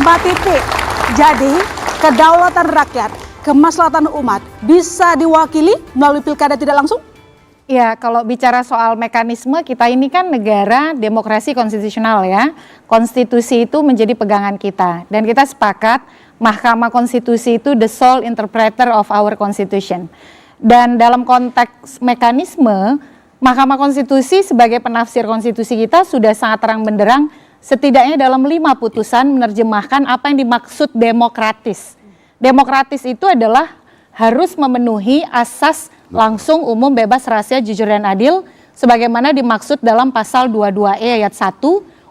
Mbak Titi, jadi kedaulatan rakyat, kemaslahatan umat bisa diwakili melalui pilkada tidak langsung? Ya, kalau bicara soal mekanisme, kita ini kan negara demokrasi konstitusional ya. Konstitusi itu menjadi pegangan kita. Dan kita sepakat Mahkamah Konstitusi itu the sole interpreter of our constitution. Dan dalam konteks mekanisme, Mahkamah Konstitusi sebagai penafsir konstitusi kita sudah sangat terang benderang setidaknya dalam 5 putusan menerjemahkan apa yang dimaksud demokratis. Demokratis itu adalah harus memenuhi asas langsung, umum, bebas, rahasia, jujur, dan adil sebagaimana dimaksud dalam pasal 22E ayat 1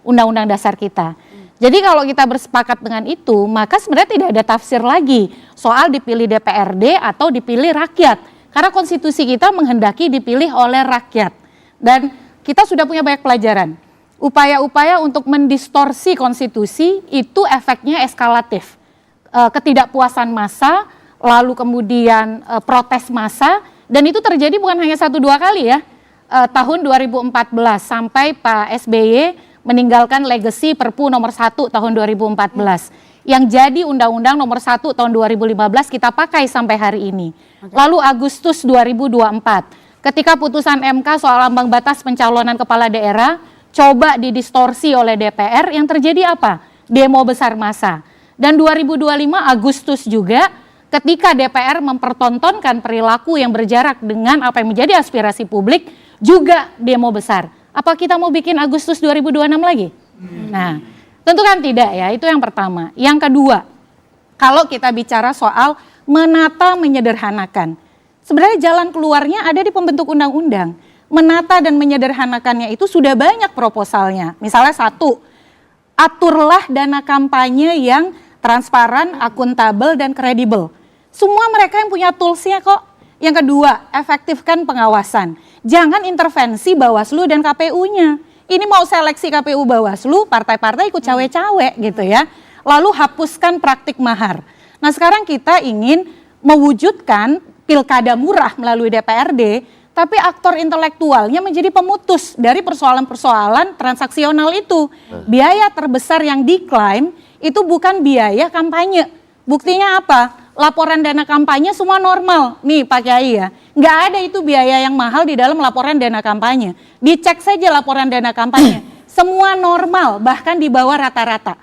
Undang-Undang Dasar kita. Jadi kalau kita bersepakat dengan itu, maka sebenarnya tidak ada tafsir lagi soal dipilih DPRD atau dipilih rakyat. Karena konstitusi kita menghendaki dipilih oleh rakyat. Dan kita sudah punya banyak pelajaran. Upaya-upaya untuk mendistorsi konstitusi itu efeknya eskalatif. Ketidakpuasan massa, lalu kemudian protes massa, dan itu terjadi bukan hanya 1-2 kali ya. Tahun 2014 sampai Pak SBY meninggalkan legasi Perpu nomor 1 tahun 2014. Yang jadi Undang-Undang nomor 1 tahun 2015 kita pakai sampai hari ini. Lalu Agustus 2024, ketika putusan MK soal ambang batas pencalonan kepala daerah coba didistorsi oleh DPR, yang terjadi apa? Demo besar massa. Dan 2025 Agustus juga, ketika DPR mempertontonkan perilaku yang berjarak dengan apa yang menjadi aspirasi publik, juga demo besar. Apa kita mau bikin Agustus 2026 lagi? Nah, tentu kan tidak ya, itu yang pertama. Yang kedua, kalau kita bicara soal menata menyederhanakan, sebenarnya jalan keluarnya ada di pembentuk undang-undang. Menata dan menyederhanakannya itu sudah banyak proposalnya. Misalnya 1, aturlah dana kampanye yang transparan, akuntabel, dan kredibel. Semua mereka yang punya toolsnya kok. Yang kedua, efektifkan pengawasan. Jangan intervensi Bawaslu dan KPU-nya. Ini mau seleksi KPU Bawaslu, partai-partai ikut cawe-cawe gitu ya. Lalu hapuskan praktik mahar. Nah sekarang kita ingin mewujudkan pilkada murah melalui DPRD, tapi aktor intelektualnya menjadi pemutus dari persoalan-persoalan transaksional itu. Biaya terbesar yang diklaim itu bukan biaya kampanye. Buktinya apa? Laporan dana kampanye semua normal. Nih Pak Kiai ya, nggak ada itu biaya yang mahal di dalam laporan dana kampanye. Dicek saja laporan dana kampanye. Semua normal, bahkan di bawah rata-rata.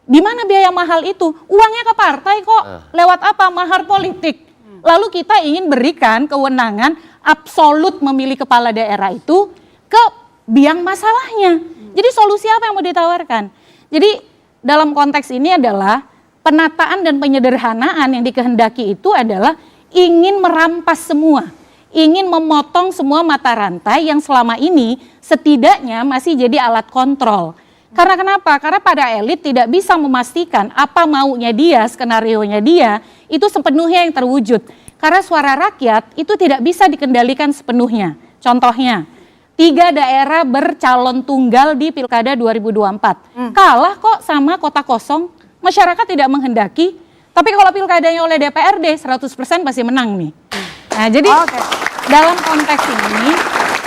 Di mana biaya mahal itu? Uangnya ke partai kok. Lewat apa? Mahar politik. Lalu kita ingin berikan kewenangan absolut memilih kepala daerah itu ke biang masalahnya. Jadi solusi apa yang mau ditawarkan? Jadi dalam konteks ini adalah penataan dan penyederhanaan yang dikehendaki itu adalah ingin merampas semua, ingin memotong semua mata rantai yang selama ini setidaknya masih jadi alat kontrol. Karena kenapa? Karena pada elit tidak bisa memastikan apa maunya dia, skenarionya dia, itu sepenuhnya yang terwujud. Karena suara rakyat itu tidak bisa dikendalikan sepenuhnya. Contohnya, 3 daerah bercalon tunggal di Pilkada 2024. Kalah kok sama kota kosong. Masyarakat tidak menghendaki, tapi kalau pilkadanya oleh DPRD 100% pasti menang nih. Nah jadi dalam konteks ini,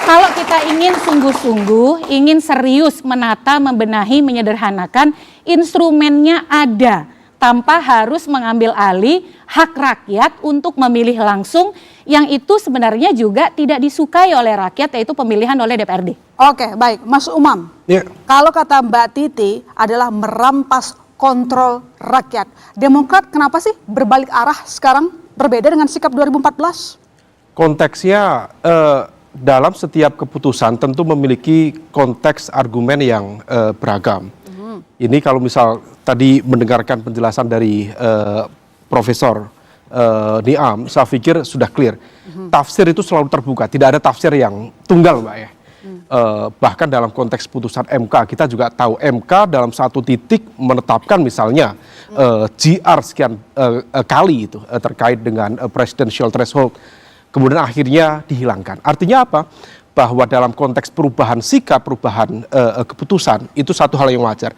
kalau kita ingin sungguh-sungguh, ingin serius menata, membenahi, menyederhanakan, instrumennya ada, tanpa harus mengambil alih hak rakyat untuk memilih langsung, yang itu sebenarnya juga tidak disukai oleh rakyat, yaitu pemilihan oleh DPRD. Oke, baik. Mas Umam, kalau kata Mbak Titi adalah merampas kontrol rakyat. Demokrat kenapa sih berbalik arah sekarang, berbeda dengan sikap 2014? Konteksnya dalam setiap keputusan tentu memiliki konteks argumen yang beragam. Ini kalau misal tadi mendengarkan penjelasan dari Profesor Niam, saya pikir sudah clear. Tafsir itu selalu terbuka, tidak ada tafsir yang tunggal Mbak ya. Bahkan dalam konteks putusan MK, kita juga tahu MK dalam satu titik menetapkan misalnya GR sekian kali itu terkait dengan presidential threshold, kemudian akhirnya dihilangkan. Artinya apa? Bahwa dalam konteks perubahan sikap, perubahan keputusan, itu satu hal yang wajar.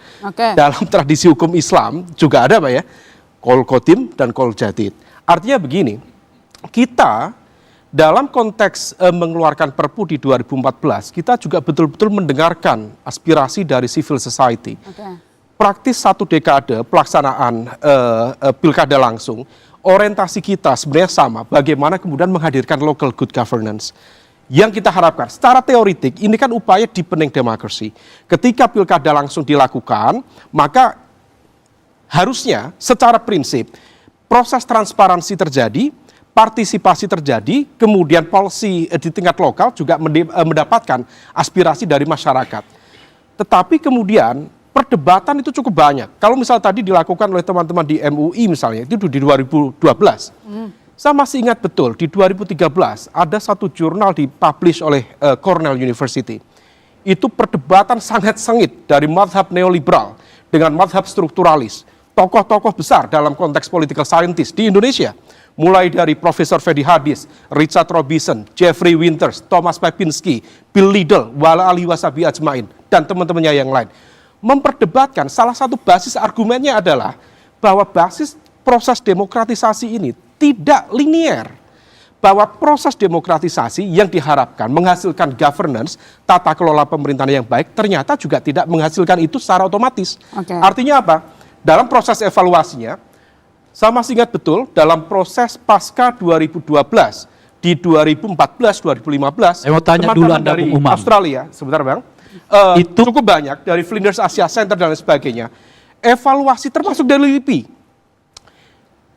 Dalam tradisi hukum Islam juga ada Pak ya, Qol Qadim dan Qol Jadid. Artinya begini, kita dalam konteks mengeluarkan Perpu di 2014, kita juga betul-betul mendengarkan aspirasi dari civil society. praktis 1 dekade pelaksanaan pilkada langsung, orientasi kita sebenarnya sama, bagaimana kemudian menghadirkan local good governance. Yang kita harapkan, secara teoritik, ini kan upaya deepening democracy. Ketika pilkada langsung dilakukan, maka harusnya secara prinsip, proses transparansi terjadi, partisipasi terjadi, kemudian policy di tingkat lokal juga mendapatkan aspirasi dari masyarakat. Tetapi kemudian perdebatan itu cukup banyak. Kalau misal tadi dilakukan oleh teman-teman di MUI misalnya, itu di 2012. Saya masih ingat betul, di 2013 ada satu jurnal dipublish oleh Cornell University. Itu perdebatan sangat sengit dari mazhab neoliberal dengan mazhab strukturalis. Tokoh-tokoh besar dalam konteks political scientist di Indonesia. Mulai dari Profesor Fedi Hadis, Richard Robinson, Jeffrey Winters, Thomas Papinski, Bill Liddell, Wala Ali Wasabi Ajmain, dan teman-temannya yang lain. Memperdebatkan salah satu basis argumennya adalah bahwa basis proses demokratisasi ini tidak linier. Bahwa proses demokratisasi yang diharapkan menghasilkan governance, tata kelola pemerintahan yang baik, ternyata juga tidak menghasilkan itu secara otomatis. Artinya apa? Dalam proses evaluasinya, saya masih ingat betul dalam proses pasca 2012, di 2014, 2015, saya mau tanya dulu Anda, dari Bung Umam. Australia, sebentar Bang, itu cukup banyak dari Flinders Asia Center dan lain sebagainya. Evaluasi termasuk dari LIPI.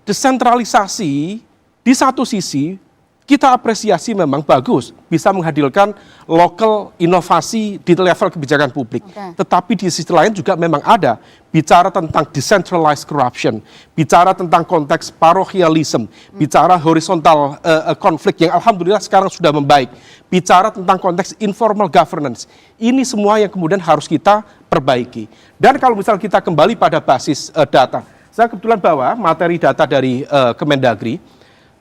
Desentralisasi di satu sisi kita apresiasi memang bagus, bisa menghadirkan lokal inovasi di level kebijakan publik. Tetapi di sisi lain juga memang ada bicara tentang decentralized corruption, bicara tentang konteks parochialism, bicara horizontal konflik yang alhamdulillah sekarang sudah membaik, bicara tentang konteks informal governance. Ini semua yang kemudian harus kita perbaiki. Dan kalau misal kita kembali pada basis data, saya kebetulan bawa materi data dari Kemendagri.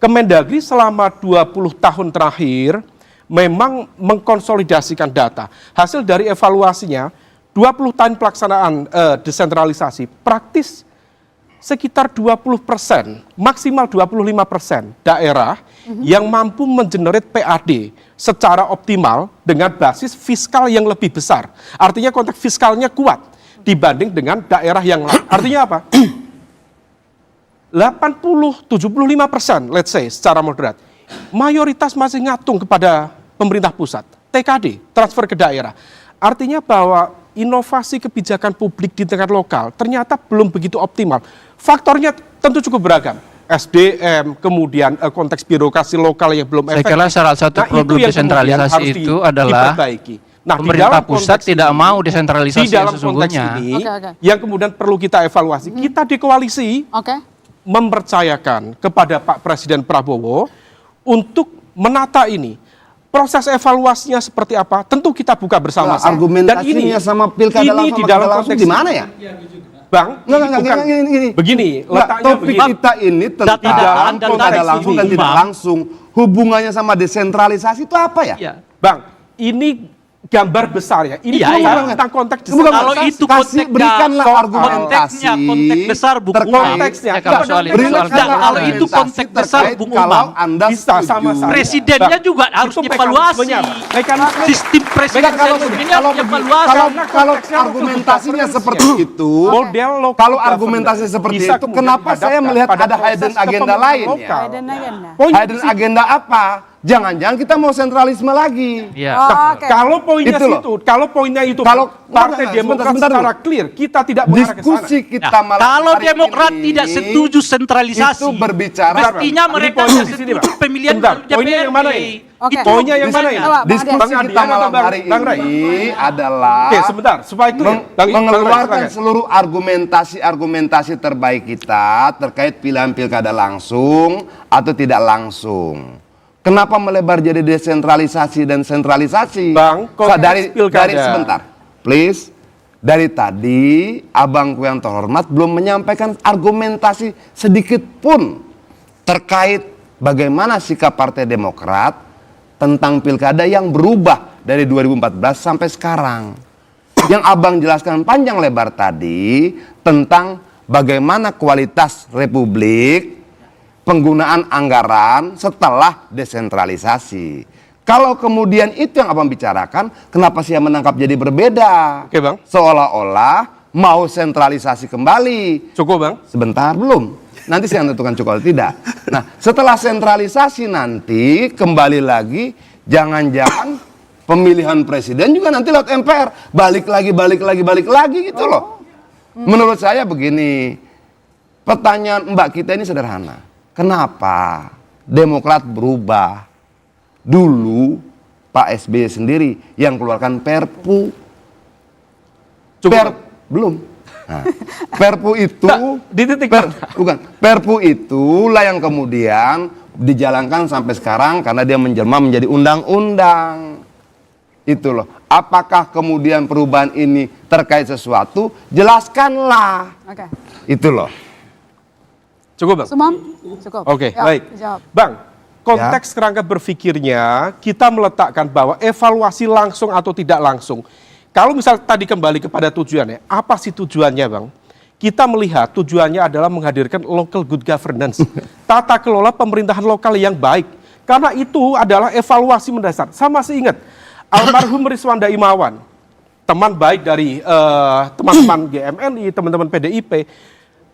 Kemendagri selama 20 tahun terakhir memang mengkonsolidasikan data. Hasil dari evaluasinya, 20 tahun pelaksanaan desentralisasi, praktis sekitar 20%, maksimal 25% daerah yang mampu mengenerate PAD secara optimal dengan basis fiskal yang lebih besar. Artinya konteks fiskalnya kuat dibanding dengan daerah yang lain. Artinya apa? 80-75%, let's say, secara moderat, mayoritas masih ngatung kepada pemerintah pusat, TKD, transfer ke daerah. Artinya bahwa inovasi kebijakan publik di tingkat lokal ternyata belum begitu optimal. Faktornya tentu cukup beragam. SDM, kemudian konteks birokrasi lokal yang belum efektif. Saya kira salah satu problem desentralisasi itu adalah Nah, pemerintah pusat tidak mau desentralisasi di dalam konteks sesungguhnya. ini, yang kemudian perlu kita evaluasi, kita di koalisi mempercayakan kepada Pak Presiden Prabowo untuk menata ini. Proses evaluasinya seperti apa? Tentu kita buka bersama-sama. Argumentasinya sama pilkada langsung, di dalam konteks di mana ya? Bang, begini, letaknya topik kita ini tentang dalam pilkada langsung dan tidak langsung. Hubungannya sama desentralisasi itu apa ya? Bang, ini gambar besar ya. Ini tentang konteks kalau itu berikanlah argumentasi konteks besar Bung Umam. Kalau itu konteks besar Bung Umam, bisa sama-sama. Presidennya juga harus dievaluasi. Sistem presidensialisme ini harus dievaluasi. Kalau argumentasinya seperti itu, kalau argumentasinya seperti itu, kenapa saya melihat ada hidden agenda lain? Hidden agenda apa? Jangan-jangan kita mau sentralisme lagi. Kalau poinnya itu, kalau Partai Demokrat secara clear, kita tidak mengarah ke sana. Diskusi kita malam kalau Demokrat tidak setuju sentralisasi, itu berbicara. Mestinya mereka tidak setuju pemilihan poinnya yang mana ini? Poinnya yang mana ini? Diskusi kita malam hari ini adalah sebentar, supaya mengeluarkan seluruh argumentasi terbaik kita terkait pilihan pilkada langsung atau tidak langsung. Kenapa melebar jadi desentralisasi dan sentralisasi? Bang, dari sebentar, please. Dari tadi abangku yang terhormat belum menyampaikan argumentasi sedikit pun terkait bagaimana sikap Partai Demokrat tentang pilkada yang berubah dari 2014 sampai sekarang. Yang abang jelaskan panjang lebar tadi tentang bagaimana kualitas republik, penggunaan anggaran setelah desentralisasi. Kalau kemudian itu yang abang bicarakan, kenapa saya menangkap jadi berbeda? Oke, Bang. Seolah-olah mau sentralisasi kembali. Cukup Bang? Sebentar, belum. Nanti saya tentukan cukup atau tidak. Nah, setelah sentralisasi nanti kembali lagi, jangan-jangan pemilihan presiden juga nanti lewat MPR. Balik lagi gitu loh. Menurut saya begini, pertanyaan Mbak kita ini sederhana. Kenapa Demokrat berubah? Dulu Pak SBY sendiri yang keluarkan Perpu. Belum. Nah, Perpu itu Perpu itulah yang kemudian dijalankan sampai sekarang karena dia menjelma menjadi undang-undang. Itu loh. Apakah kemudian perubahan ini terkait sesuatu? Jelaskanlah. Oke. Itu loh. Cukup Bang? Sumam? Cukup. Oke, Ya, baik. dijawab. Bang, konteks kerangka berpikirnya kita meletakkan bahwa evaluasi langsung atau tidak langsung. Kalau misal tadi kembali kepada tujuannya, apa sih tujuannya Bang? Kita melihat tujuannya adalah menghadirkan local good governance, tata kelola pemerintahan lokal yang baik. Karena itu adalah evaluasi mendasar. Saya masih ingat, almarhum Rizwanda Imawan, teman baik dari teman-teman GMNI, teman-teman PDIP,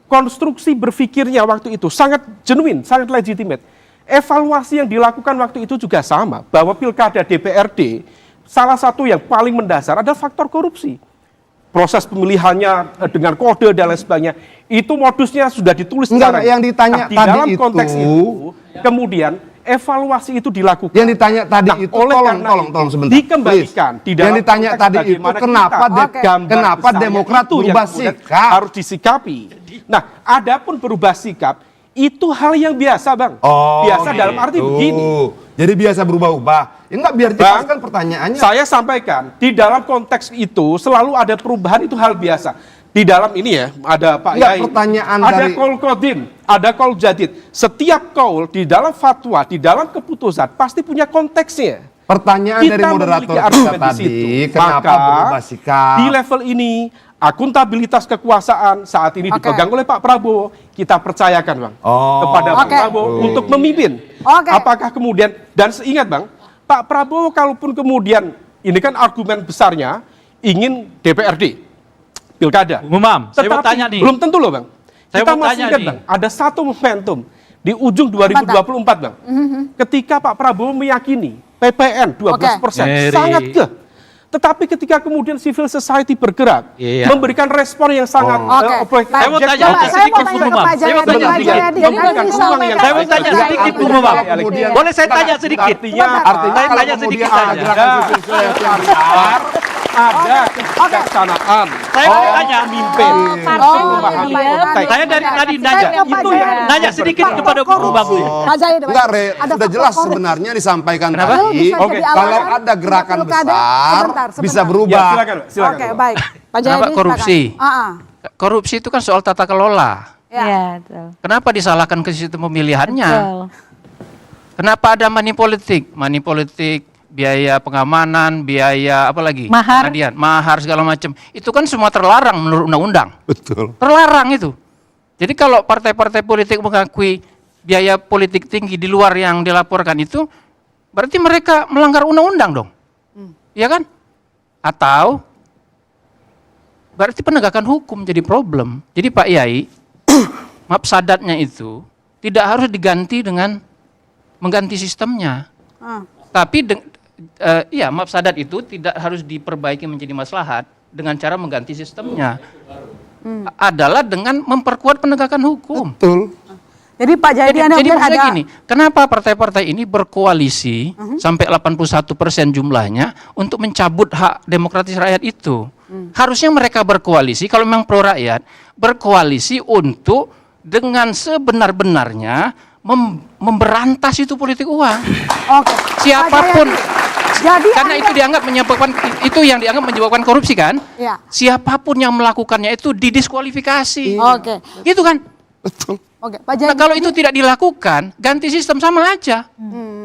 konstruksi berpikirnya waktu itu sangat genuine, sangat legitimate. Evaluasi yang dilakukan waktu itu juga sama, bahwa pilkada DPRD, salah satu yang paling mendasar adalah faktor korupsi. Proses pemilihannya dengan kode dan lain sebagainya, itu modusnya sudah ditulis. Yang ditanya di tadi dalam konteks itu, kemudian evaluasi itu dilakukan. Yang ditanya tadi itu, tolong sebentar. Dikembalikan di dalam yang ditanya konteks tadi itu, kenapa Demokrat berubah sikap? Harus disikapi. Nah, adapun berubah sikap, itu hal yang biasa Bang. Biasa dalam arti begini. Jadi biasa berubah-ubah. Ya enggak, biar jelaskan pertanyaannya. Saya sampaikan, di dalam konteks itu selalu ada perubahan, itu hal biasa. Di dalam ini ya, ada Pak Yai, ada Qaul Qadim, ada Qaul Jadid. Setiap qaul di dalam fatwa, di dalam keputusan, pasti punya konteksnya. Pertanyaan dari moderator kita tadi, kenapa berubah sikap? Di level ini, akuntabilitas kekuasaan saat ini dipegang oleh Pak Prabowo, kita percayakan Bang kepada Pak Prabowo untuk memimpin. Apakah kemudian, dan seingat Bang, Pak Prabowo kalaupun kemudian, ini kan argumen besarnya, ingin DPRD, pilkada. Saya mau tanya nih. Belum tentu loh Bang. Saya Kita mau masih tanya ingat nih. Bang, ada satu momentum di ujung 2024 Bang, ketika Pak Prabowo meyakini PPN 12%, sangat keh. Tetapi ketika kemudian civil society bergerak, memberikan respon yang sangat objektif. Saya mau tanya sedikit Bung Umam. Saya mau tanya sedikit Bung Umam. Boleh saya tanya sedikit? Artinya saya kalau tanya sedikit kemudian saja. gerakan civil society yang besar, Ada kebijaksanaan. Saya mau tanya Mimpin. Saya dari tadi nanya. Itu yang Nanya sedikit kepada Bung Umam. enggak, sudah jelas sebenarnya disampaikan tadi. Kalau ada gerakan besar, bisa berubah. Silakan. Oke, baik. Pak Kenapa Jayadi, korupsi? silakan. Korupsi itu kan soal tata kelola. Ya, betul. Kenapa disalahkan ke sistem pemilihannya? Betul. Kenapa ada money politik? Money politik, biaya pengamanan, biaya apa lagi? Mahar. Pengadilan, mahar segala macam. Itu kan semua terlarang menurut undang-undang. Betul. Terlarang itu. Jadi kalau partai-partai politik mengakui biaya politik tinggi di luar yang dilaporkan itu, berarti mereka melanggar undang-undang dong. Iya kan? Atau berarti penegakan hukum jadi problem. Jadi Pak Yai, mafsadatnya itu tidak harus diganti dengan mengganti sistemnya. Tapi mafsadat itu tidak harus diperbaiki menjadi maslahat dengan cara mengganti sistemnya. Adalah dengan memperkuat penegakan hukum. Betul. Jadi Pak Jayadi Anda Jadi melihat maksudnya ada gini, kenapa partai-partai ini berkoalisi sampai 81% jumlahnya untuk mencabut hak demokratis rakyat itu? Harusnya mereka berkoalisi, kalau memang pro rakyat, berkoalisi untuk dengan sebenar-benarnya memberantas itu politik uang. Oke. Siapapun, Jadi karena itu dianggap menyebabkan korupsi kan? Ya. Siapapun yang melakukannya itu didiskualifikasi. Oke. Gitu kan? Betul. Oke, Pak Nah Jayadi. kalau itu tidak dilakukan, ganti sistem sama aja.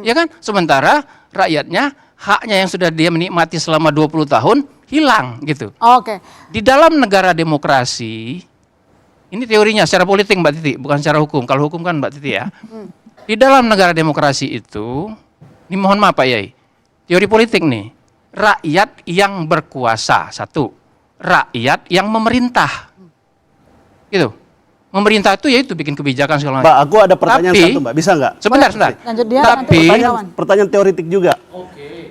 Ya kan? Sementara rakyatnya, haknya yang sudah dia menikmati selama 20 tahun, hilang gitu. Oke. Di dalam negara demokrasi, ini teorinya secara politik Mbak Titi, bukan secara hukum. Kalau hukum kan Mbak Titi ya. Di dalam negara demokrasi itu, ini mohon maaf Pak Yai, teori politik nih, rakyat yang berkuasa, satu. rakyat yang memerintah. Gitu. Pemerintah itu yaitu bikin kebijakan segala macam. Mbak, aku ada pertanyaan Tapi, satu, Mbak. Bisa nggak? Sebentar. Lanjut dia, Tapi Pertanyaan teoritik juga.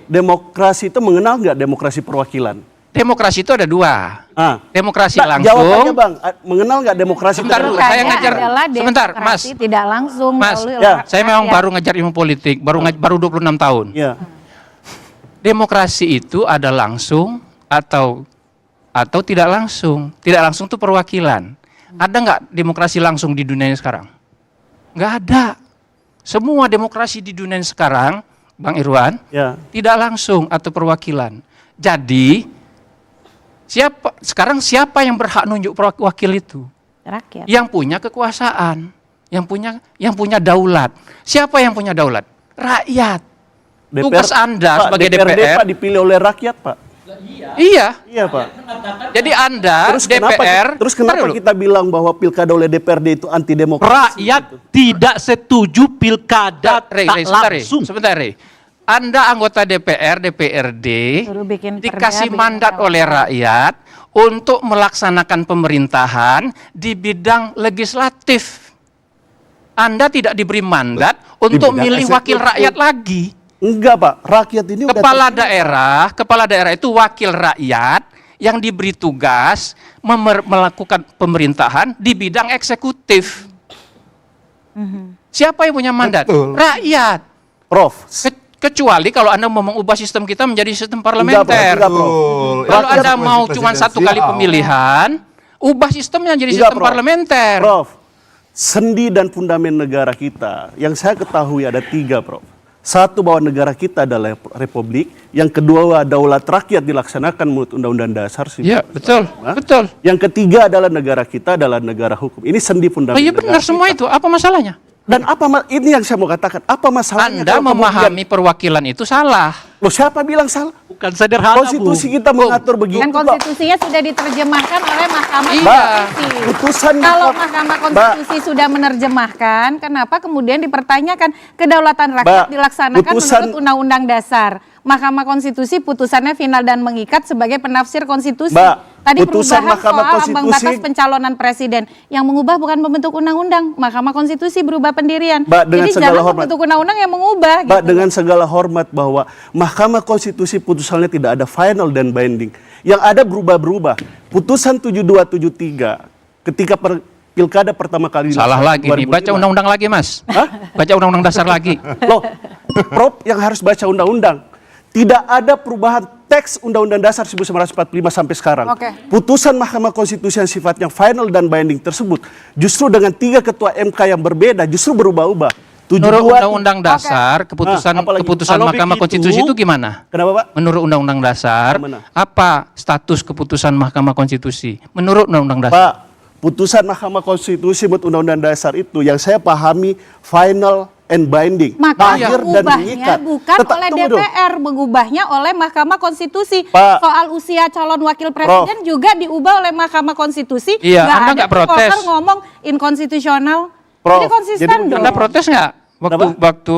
Demokrasi itu mengenal nggak demokrasi perwakilan? demokrasi itu ada dua. Demokrasi Nah, langsung. jawabannya, Bang. Mengenal nggak demokrasi Sebentar dulu, perwakilan? saya ngajar. Adalah Sebentar, Mas. demokrasi tidak langsung. Mas, melalui ya, saya memang rakyat. baru ngajar ilmu politik, baru 26 tahun. Ya. Demokrasi itu ada langsung atau tidak langsung. Tidak langsung itu perwakilan. Ada nggak demokrasi langsung di dunia ini sekarang? Nggak ada. Semua demokrasi di dunia ini sekarang, Bang Irwan, Ya. tidak langsung atau perwakilan. Jadi siapa yang berhak nunjuk wakil itu? Rakyat. Yang punya kekuasaan, yang punya daulat. Siapa yang punya daulat? Rakyat. Tugas Anda sebagai DPR, Pak, dipilih oleh rakyat, Pak. Iya. Iya, Pak. Jadi Anda Terus DPR. kenapa kita bilang bahwa pilkada oleh DPRD itu anti demokrasi? Rakyat tidak setuju pilkada tak langsung. Sebentar, Rey. Anda anggota DPRD Suruh bikin perda, dikasih bikin mandat undang-undang. oleh rakyat untuk melaksanakan pemerintahan di bidang legislatif. Anda tidak diberi mandat untuk bidang milih wakil eksekutif. rakyat lagi. Enggak, Pak. Rakyat ini udah Kepala daerah itu wakil rakyat yang diberi tugas melakukan pemerintahan di bidang eksekutif. Siapa yang punya mandat? Betul. Rakyat. Prof. Kecuali kalau Anda mau mengubah sistem kita menjadi sistem Enggak, parlementer. Prof. Kalau Rakyat Anda masih mau cuma satu kali presidensial. pemilihan, ubah sistemnya jadi Enggak, sistem Prof. parlementer. Prof, sendi dan fundamen negara kita yang saya ketahui ada 3, Prof. Satu, bahwa negara kita adalah republik. Yang kedua, daulat rakyat dilaksanakan menurut Undang-Undang Dasar. Iya, betul, betul. Yang ketiga adalah negara kita adalah negara hukum. Ini sendi Oh fundamental. iya benar semua itu. Apa masalahnya? Dan ini yang saya mau katakan. Apa masalahnya? Anda kalau memahami perwakilan itu salah. Loh, siapa bilang salah? Bukan sederhana, Konstitusi kita mengatur begitu, Dan Pak. konstitusinya sudah diterjemahkan oleh Mahkamah Iya. Konstitusi. Putusan Kalau Mbak. Mahkamah Konstitusi sudah menerjemahkan, kenapa kemudian dipertanyakan kedaulatan rakyat Mbak, dilaksanakan putusan- menurut Undang-Undang Dasar? Mahkamah Konstitusi putusannya final dan mengikat sebagai penafsir konstitusi. Mbak, Tadi putusan perubahan Mahkamah soal ambang batas Konstitusi- pencalonan presiden yang mengubah bukan pembentuk undang-undang. Mahkamah Konstitusi berubah pendirian. Mbak, dengan Jadi segala jangan hormat. pembentuk undang-undang yang mengubah. Mbak, gitu. dengan segala hormat bahwa Mahkamah Konstitusi putusannya tidak ada final dan binding. Yang ada berubah-berubah. Putusan 7273 ketika pilkada pertama kali Salah lagi nih. 2005. Baca undang-undang lagi, Mas. Hah? Baca undang-undang dasar lagi. Loh, Prof yang harus baca undang-undang. Tidak ada perubahan teks Undang-Undang Dasar 1945 sampai sekarang. Oke. Putusan Mahkamah Konstitusi yang sifatnya final dan binding tersebut justru dengan 3 ketua MK yang berbeda justru berubah-ubah. Menurut Undang-Undang Dasar, apalagi? keputusan Kalau Mahkamah begitu- Konstitusi itu gimana? Kenapa, Pak? Menurut Undang-Undang Dasar, Gimana? apa status keputusan Mahkamah Konstitusi? Menurut Undang-Undang Dasar. Pak, putusan Mahkamah Konstitusi menurut Undang-Undang Dasar itu yang saya pahami final and binding. Maka Akhir dan mengubahnya mengikat. bukan oleh tunggu dong. DPR, mengubahnya oleh Mahkamah Konstitusi. Pak. Soal usia calon wakil presiden juga diubah oleh Mahkamah Konstitusi. Iya, Nggak Anda ada nggak protes. reporter ngomong inkonstitusional. Prof, Jadi konsisten jadi dong. Anda protes nggak Kenapa? waktu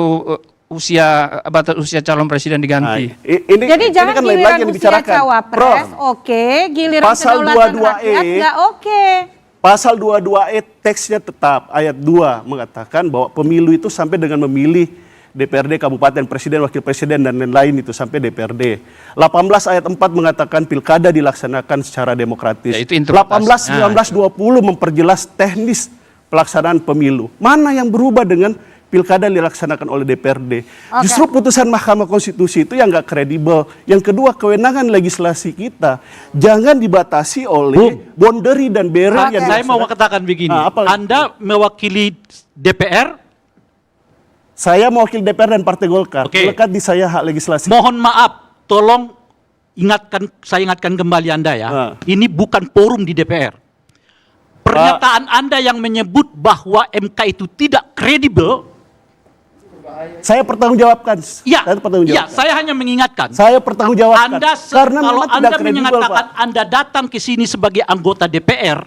batas usia calon presiden Nah, diganti? ini Jadi jangan kan lain giliran lagi yang usia dibicarakan. cawapres, Prof, oke. Giliran Pasal kedaulatan 22E, rakyat, nggak oke. Pasal 22E teksnya tetap ayat 2 mengatakan bahwa pemilu itu sampai dengan memilih DPRD, kabupaten, presiden, wakil presiden dan lain-lain itu sampai DPRD. 18 ayat 4 mengatakan pilkada dilaksanakan secara demokratis. Ya, itu interpretasi. 18, 19, 20 memperjelas teknis pelaksanaan pemilu. Mana yang berubah dengan pilkada dilaksanakan oleh DPRD? Justru putusan Mahkamah Konstitusi itu yang nggak kredibel. Yang kedua, kewenangan legislasi kita jangan dibatasi oleh boundary dan barrier yang Saya mau dilaksanakan. katakan begini, Ah, apa lagi? Anda mewakili DPR, Saya mewakili DPR dan Partai Golkar. Oke. Melekat di saya hak legislasi. mohon maaf, tolong saya ingatkan kembali Anda ya, ini bukan forum di DPR. Pernyataan Anda yang menyebut bahwa MK itu tidak kredibel, Saya pertanggungjawabkan. ya, Saya pertanggungjawabkan. saya hanya mengingatkan. Saya pertanggungjawabkan. Anda Karena kalau memang Anda tidak kredibel, menyatakan Pak. Anda datang ke sini sebagai anggota DPR,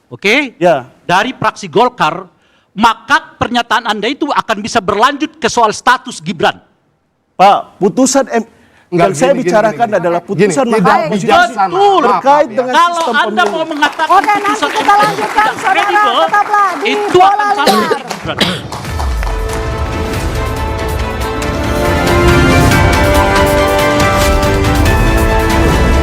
oke? Ya. Dari fraksi Golkar, maka pernyataan Anda itu akan bisa berlanjut ke soal status Gibran. Pak, putusan Yang saya bicarakan adalah putusan Mahkamah Konstitusi terkait dengan Kalau sistem Anda pemilu. mau mengatakan Oke, nanti kita lanjutkan, saudara, tetaplah di itu Bola akan Liar. salah.